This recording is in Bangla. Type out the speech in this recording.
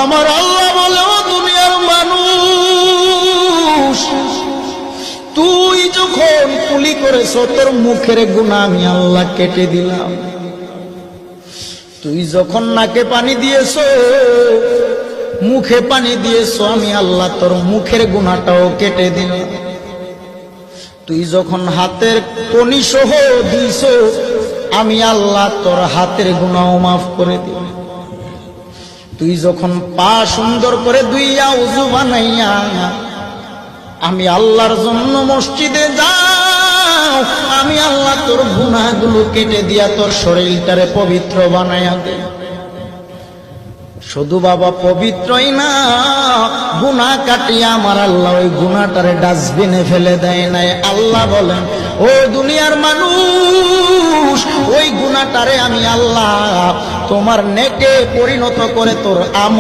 আমার আল্লাহ বলে, ও দুনিয়ার মানুষ, তুই যখন কুলি করেছ তোর মুখের গুনাহ আমি আল্লাহ কেটে দিলাম। তুই যখন নাকে পানি দিয়েছ, মুখে পানি দিয়েছ, আমি আল্লাহ তোর মুখের গুনাহটাও কেটে দিলাম। তুই যখন হাতের কনি সহ দিয়েছ, আমি আল্লাহ তোর হাতের গুনাহও মাফ করে দিলাম। তুই যখন পা সুন্দর করে ধুইয়া উযু বানাইয়া আমি আল্লাহর জন্য মসজিদে যাও, আমি আল্লাহ তোর গুনাহগুলো কেটে দিয়া তোর শরীরটারে পবিত্র বানাইয়া দে। শুধু বাবা পবিত্রই না, গুনাহ কাটিয়া আমার আল্লাহ ওই গুনাহটারে ডাস্টবিনে ফেলে দেয় নাই। আল্লাহ বলেন, ও দুনিয়ার মানুষ, ওই গুনাহটারে আমি আল্লাহ তোমার নেকে পরিণত করে তোর